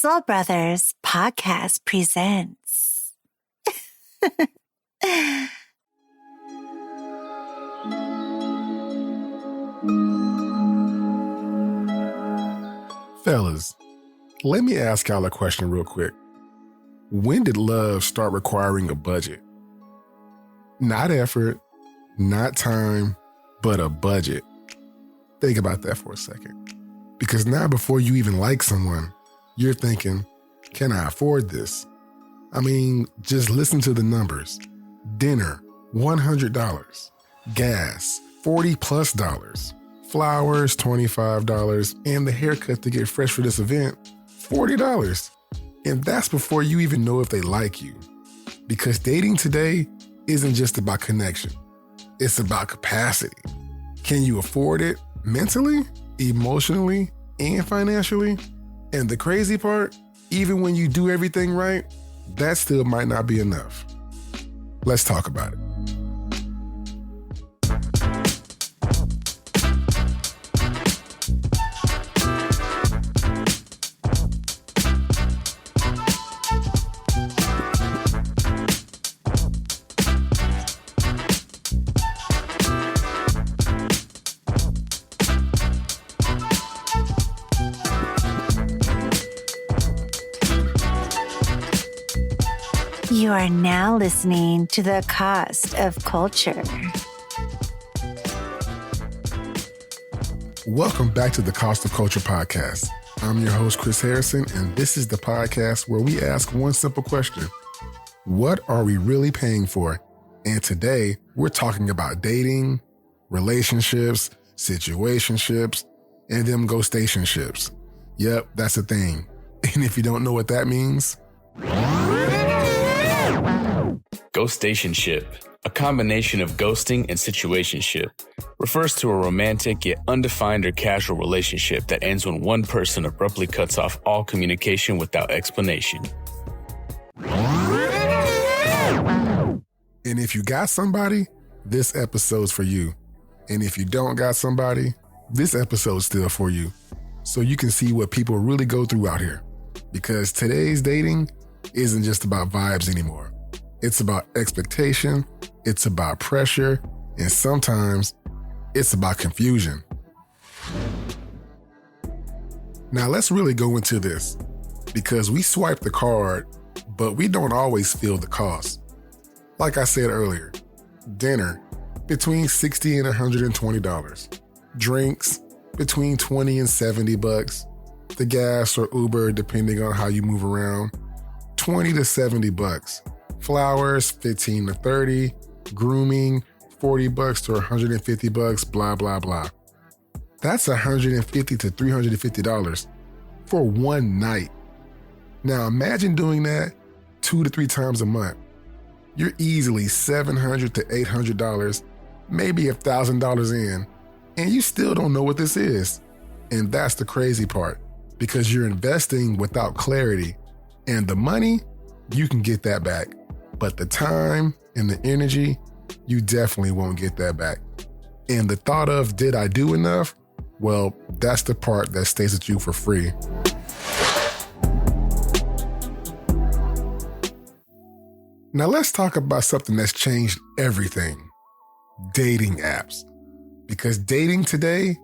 Soul Brothers Podcast presents. Fellas, let me ask y'all a question real quick. When did love start requiring a budget? Not effort, not time, but a budget. Think about that for a second. Because now before you even like someone, you're thinking, can I afford this? I mean, just listen to the numbers. Dinner, $100. Gas, $40+. Flowers, $25. And the haircut to get fresh for this event, $40. And that's before you even know if they like you. Because dating today isn't just about connection. It's about capacity. Can you afford it mentally, emotionally, and financially? And the crazy part, even when you do everything right, that still might not be enough. Let's talk about it. You are now listening to The Cost of Culture. Welcome back to the Cost of Culture podcast. I'm your host, Chris Harrison, and this is the podcast where we ask one simple question. What are we really paying for? And today, we're talking about dating, relationships, situationships, and them ghostationships. Yep, that's a thing. And if you don't know what that means... Ghostationship, a combination of ghosting and situationship, refers to a romantic yet undefined or casual relationship that ends when one person abruptly cuts off all communication without explanation. And if you got somebody, this episode's for you. And if you don't got somebody, this episode's still for you. So you can see what people really go through out here. Because today's dating isn't just about vibes anymore. It's about expectation, it's about pressure, and sometimes it's about confusion. Now let's really go into this, because we swipe the card, but we don't always feel the cost. Like I said earlier, dinner, between $60 and $120. Drinks, between $20 and $70. The gas or Uber, depending on how you move around, $20 to $70. Flowers, $15 to $30. Grooming, $40 to $150, blah, blah, blah. That's $150 to $350 for one night. Now imagine doing that 2 to 3 times a month. You're easily $700 to $800, maybe $1,000 in, and you still don't know what this is. And that's the crazy part, because you're investing without clarity, and the money, you can get that back. But the time and the energy, you definitely won't get that back. And the thought of, did I do enough? Well, that's the part that stays with you for free. Now let's talk about something that's changed everything. Dating apps. Because dating today,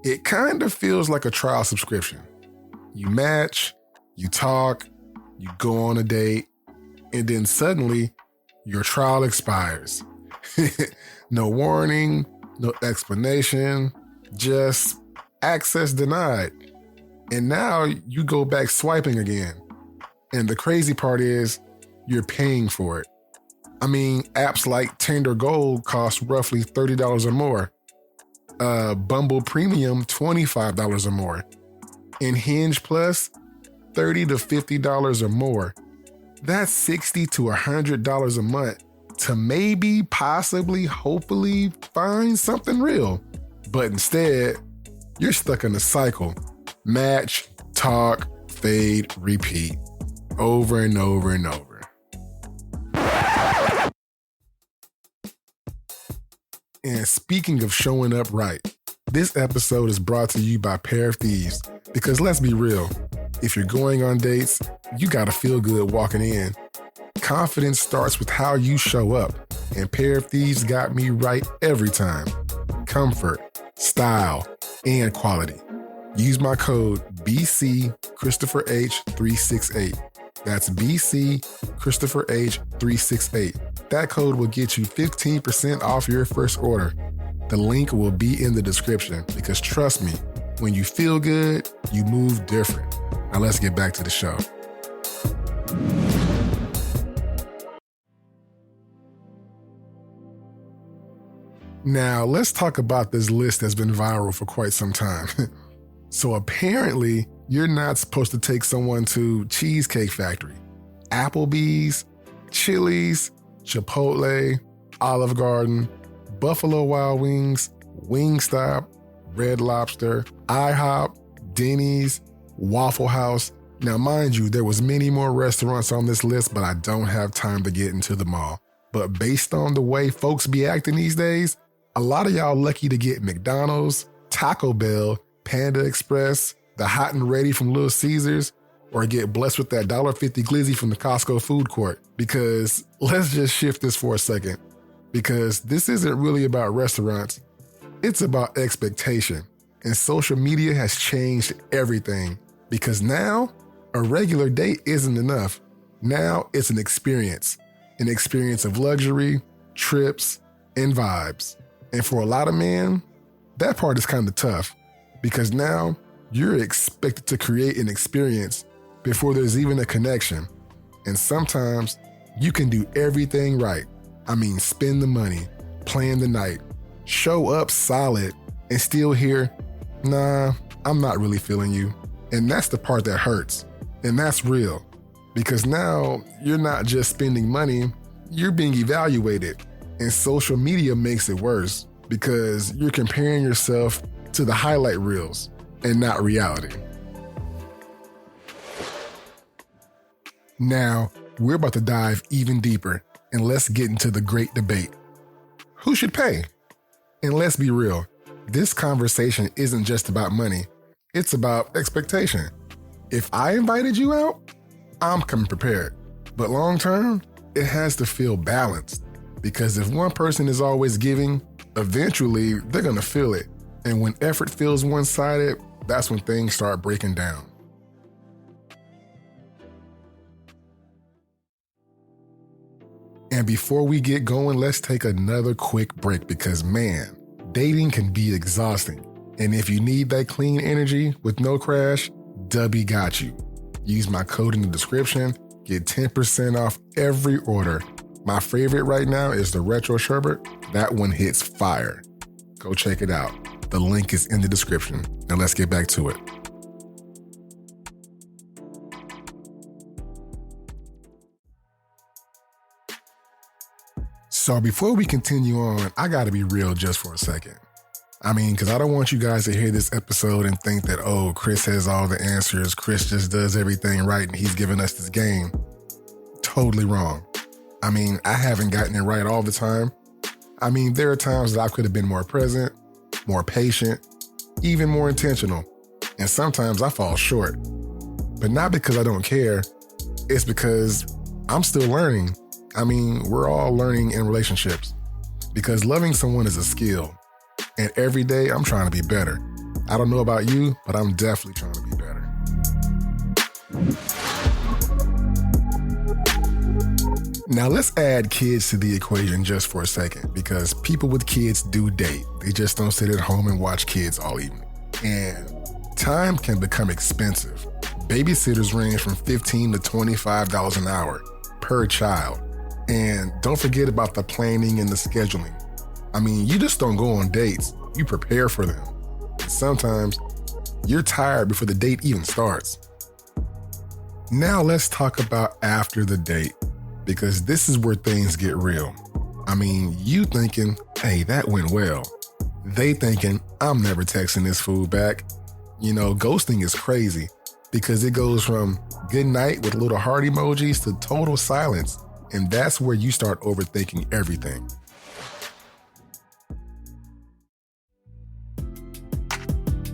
it kind of feels like a trial subscription. You match, you talk, you go on a date, and then suddenly your trial expires. No warning, no explanation, just access denied. And now you go back swiping again. And the crazy part is you're paying for it. I mean, apps like Tinder Gold cost roughly $30 or more. Bumble Premium, $25 or more. And Hinge Plus, $30 to $50 or more. That's $60 to $100 a month to maybe, possibly, hopefully find something real. But instead, you're stuck in a cycle. Match, talk, fade, repeat. Over and over and over. And speaking of showing up right, this episode is brought to you by Pair of Thieves. Because let's be real, If you're going on dates, you gotta feel good walking in. Confidence starts with how you show up, and Pair of Thieves got me right every time. Comfort, style, and quality. Use my code BCChristopherH368. That's BCChristopherH368. That code will get you 15% off your first order. The link will be in the description because trust me, when you feel good, you move different. Now let's get back to the show. Now let's talk about this list that's been viral for quite some time. So apparently, you're not supposed to take someone to Cheesecake Factory, Applebee's, Chili's, Chipotle, Olive Garden, Buffalo Wild Wings, Wingstop, Red Lobster, IHOP, Denny's, Waffle House. Now, mind you, there was many more restaurants on this list, but I don't have time to get into them all. But based on the way folks be acting these days, a lot of y'all lucky to get McDonald's, Taco Bell, Panda Express, the Hot and Ready from Little Caesars, or get blessed with that $1.50 glizzy from the Costco food court. Because let's just shift this for a second. Because this isn't really about restaurants. It's about expectation. And social media has changed everything. Because now, a regular date isn't enough. Now it's an experience of luxury, trips, and vibes. And for a lot of men, that part is kind of tough. Because now you're expected to create an experience before there's even a connection. And sometimes you can do everything right. I mean, spend the money, plan the night, show up solid, and still hear, nah, I'm not really feeling you. And that's the part that hurts. And that's real. Because now you're not just spending money, you're being evaluated. And social media makes it worse because you're comparing yourself to the highlight reels and not reality. Now, we're about to dive even deeper and let's get into the great debate. Who should pay? And let's be real, this conversation isn't just about money, it's about expectation. If I invited you out, I'm coming prepared. But long term, it has to feel balanced because if one person is always giving, eventually they're gonna feel it. And when effort feels one-sided, that's when things start breaking down. And before we get going, let's take another quick break because man, dating can be exhausting. And if you need that clean energy with no crash, Dubby got you. Use my code in the description, get 10% off every order. My favorite right now is the Retro Sherbet. That one hits fire. Go check it out. The link is in the description. Now let's get back to it. So before we continue on, I gotta be real just for a second. I mean, because I don't want you guys to hear this episode and think that, oh, Chris has all the answers. Chris just does everything right and he's giving us this game. Totally wrong. I mean, I haven't gotten it right all the time. I mean, there are times that I could have been more present, more patient, even more intentional. And sometimes I fall short. But not because I don't care. It's because I'm still learning. I mean, we're all learning in relationships. Because loving someone is a skill. And every day I'm trying to be better. I don't know about you, but I'm definitely trying to be better. Now let's add kids to the equation just for a second because people with kids do date. They just don't sit at home and watch kids all evening. And time can become expensive. Babysitters range from $15 to $25 an hour per child. And don't forget about the planning and the scheduling. I mean, you just don't go on dates, you prepare for them. And sometimes you're tired before the date even starts. Now let's talk about after the date, because this is where things get real. I mean, you thinking, hey, that went well. They thinking, I'm never texting this fool back. You know, ghosting is crazy because it goes from good night with little heart emojis to total silence. And that's where you start overthinking everything.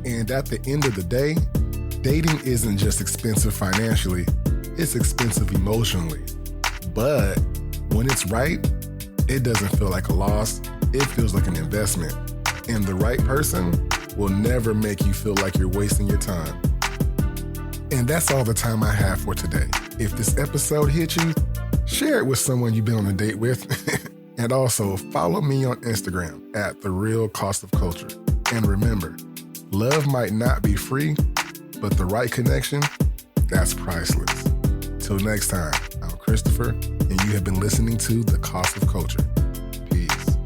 And at the end of the day, Dating isn't just expensive financially, it's expensive emotionally. But when it's right, it doesn't feel like a loss, it feels like an investment. And the right person will never make you feel like you're wasting your time. And that's all the time I have for today. If this episode hit you, share it with someone you've been on a date with. And also follow me on Instagram at The Real Cost of Culture. And remember, love might not be free, but the right connection, that's priceless. Till next time, I'm Christopher, and you have been listening to The Cost of Culture. Peace.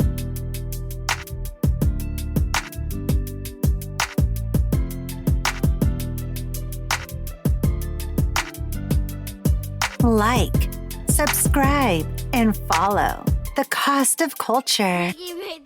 Like, subscribe, and follow The Cost of Culture. You made